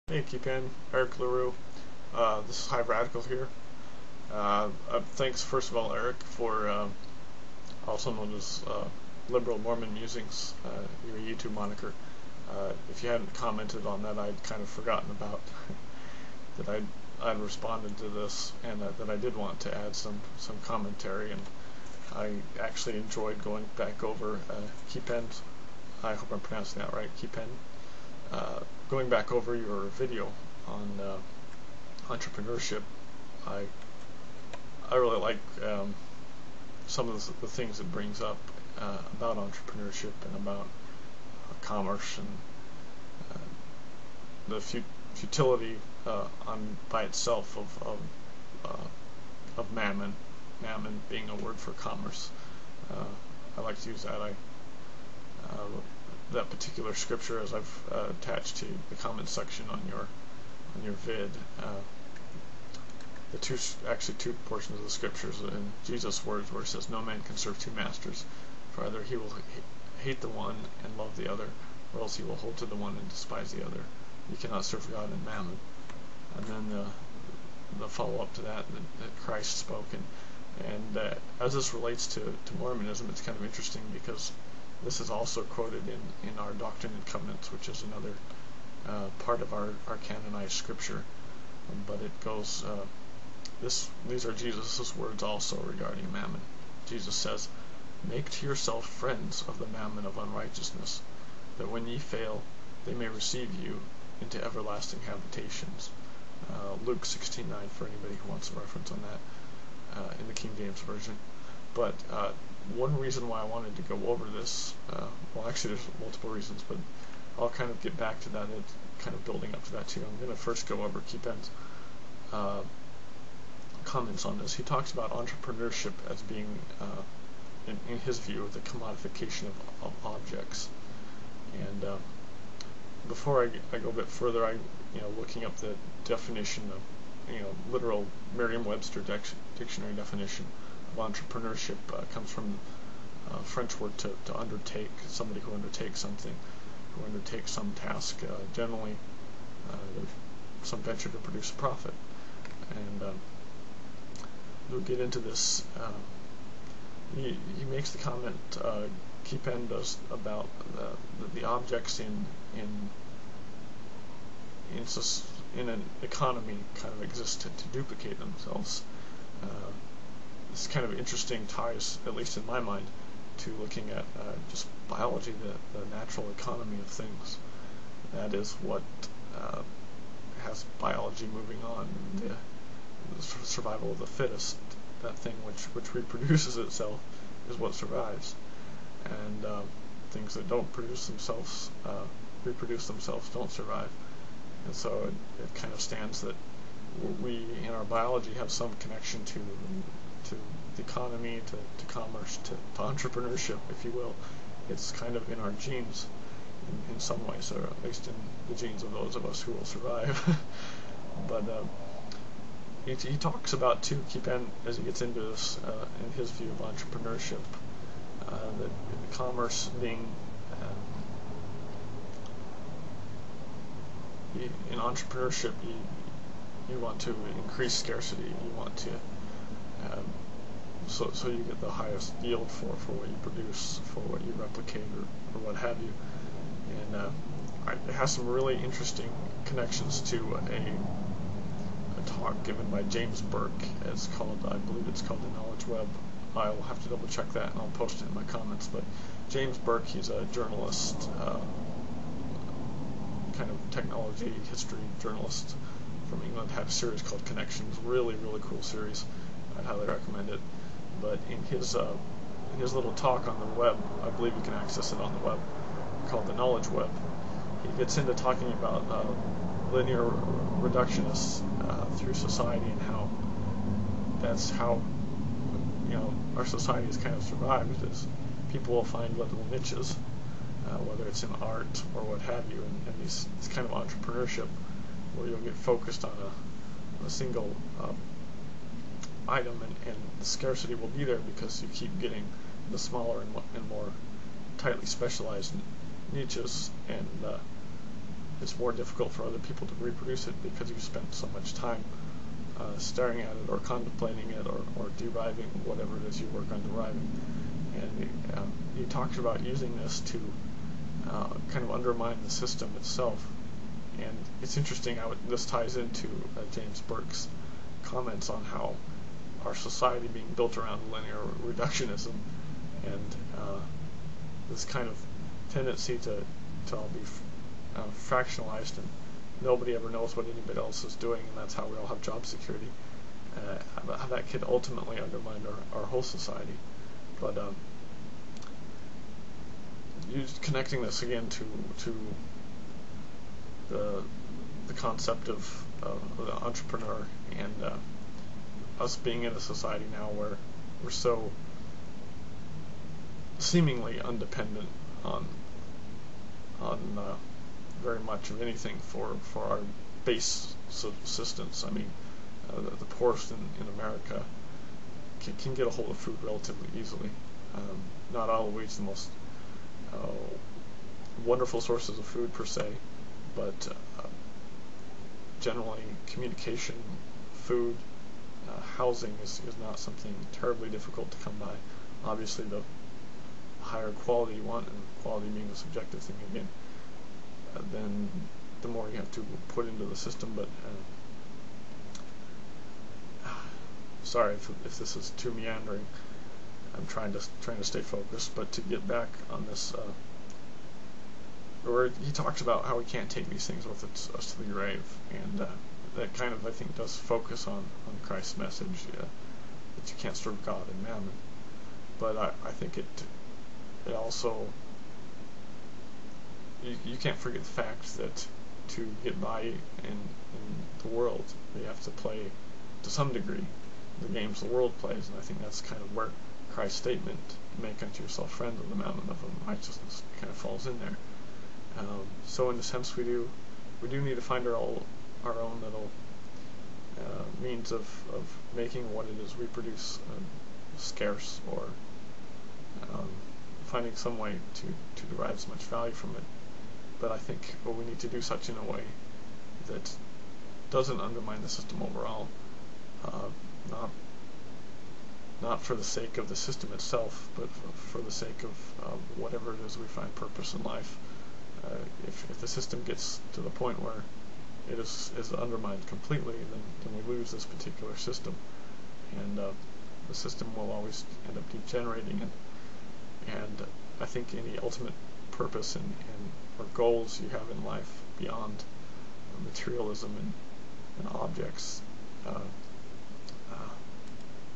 Hey QiPeng, Eric LaRue. This is High Radical here. Thanks first of all, Eric, for also known as LiberalMormonMusings, your YouTube moniker. If you hadn't commented on that, I'd kind of forgotten about that I'd responded to this, and that I did want to add some commentary, and I actually enjoyed going back over QiPeng. I hope I'm pronouncing that right, QiPeng. Going back over your video on entrepreneurship, I really like some of the things it brings up about entrepreneurship and about commerce and the futility by itself of mammon being a word for commerce. I like to use that. That particular scripture, as I've attached to the comment section on your vid. Actually two portions of the scriptures in Jesus' words, where it says, "No man can serve two masters, for either he will hate the one and love the other, or else he will hold to the one and despise the other. You cannot serve God and mammon." And then the follow-up to that Christ spoke, and as this relates to Mormonism, it's kind of interesting because this is also quoted in our Doctrine and Covenants, which is another part of our canonized scripture. But it goes, these are Jesus' words also regarding mammon. Jesus says, "Make to yourself friends of the mammon of unrighteousness, that when ye fail, they may receive you into everlasting habitations." Luke 16:9 for anybody who wants a reference on that in the King James Version. But one reason why I wanted to go over this, well, actually there's multiple reasons, but I'll kind of get back to that, and kind of building up to that too. I'm going to first go over QiPeng's comments on this. He talks about entrepreneurship as being, in his view, the commodification of objects. And before I go a bit further, looking up the definition of, literal Merriam-Webster dictionary definition of entrepreneurship comes from a French word to undertake, somebody who undertakes something, who undertakes some task, generally some venture to produce a profit. And we'll get into this. He makes the comment, QiPeng does, about the objects in an economy kind of exist to duplicate themselves. This kind of interesting ties, at least in my mind, to looking at just biology, the natural economy of things. That is what has biology moving on, the survival of the fittest. That thing which reproduces itself is what survives, and things that don't reproduce themselves don't survive. And so it kind of stands that we in our biology have some connection to the economy, to commerce, to entrepreneurship, if you will. It's kind of in our genes in some ways, or at least in the genes of those of us who will survive. But he talks about, too, QiPeng, as he gets into this, in his view of entrepreneurship, that commerce being, in entrepreneurship, you want to increase scarcity, you want to so you get the highest yield for what you produce, for what you replicate, or what have you. And it has some really interesting connections to a talk given by James Burke. It's called, I believe it's called The Knowledge Web. I will have to double check that, and I'll post it in my comments. But James Burke, he's a journalist, kind of technology history journalist from England, had a series called Connections. Really, really cool series. I'd highly recommend it. But in his little talk on the web, I believe you can access it on the web, called The Knowledge Web, he gets into talking about linear reductionists through society, and how that's how our society has kind of survived, is people will find little niches, whether it's in art or what have you, and this kind of entrepreneurship where you'll get focused on a single item, and the scarcity will be there because you keep getting the smaller and more tightly specialized niches, and it's more difficult for other people to reproduce it because you spent so much time staring at it or contemplating it or deriving whatever it is you work on deriving. And he talks about using this to kind of undermine the system itself. And it's interesting how this ties into James Burke's comments on how our society being built around linear reductionism and this kind of tendency to all be fractionalized, and nobody ever knows what anybody else is doing, and that's how we all have job security. How that could ultimately undermine our whole society. But connecting this again to the concept of the entrepreneur and us being in a society now where we're so seemingly undependent on very much of anything for our base subsistence. I mean, the poorest in America can get a hold of food relatively easily. Not always the most wonderful sources of food per se, but generally communication, food, housing is not something terribly difficult to come by. Obviously, the higher quality you want, and quality being a subjective thing again, then the more you have to put into the system. But sorry if this is too meandering. I'm trying to stay focused. But to get back on this, where he talks about how we can't take these things with us to the grave, and that kind of, I think, does focus on Christ's message that you can't serve God and mammon. But I think it also, you can't forget the fact that to get by in the world, you have to play, to some degree, the games the world plays, and I think that's kind of where Christ's statement, "Make unto yourself friends of the mammon of unrighteousness," kind of falls in there. So in a sense, we do need to find our own little means of making what it is we produce scarce, or finding some way to derive as much value from it. But I think we need to do such in a way that doesn't undermine the system overall, not for the sake of the system itself, but for the sake of whatever it is we find purpose in life. If the system gets to the point where it is undermined completely, then we lose this particular system, and the system will always end up degenerating. And I think any ultimate purpose or goals you have in life beyond materialism and objects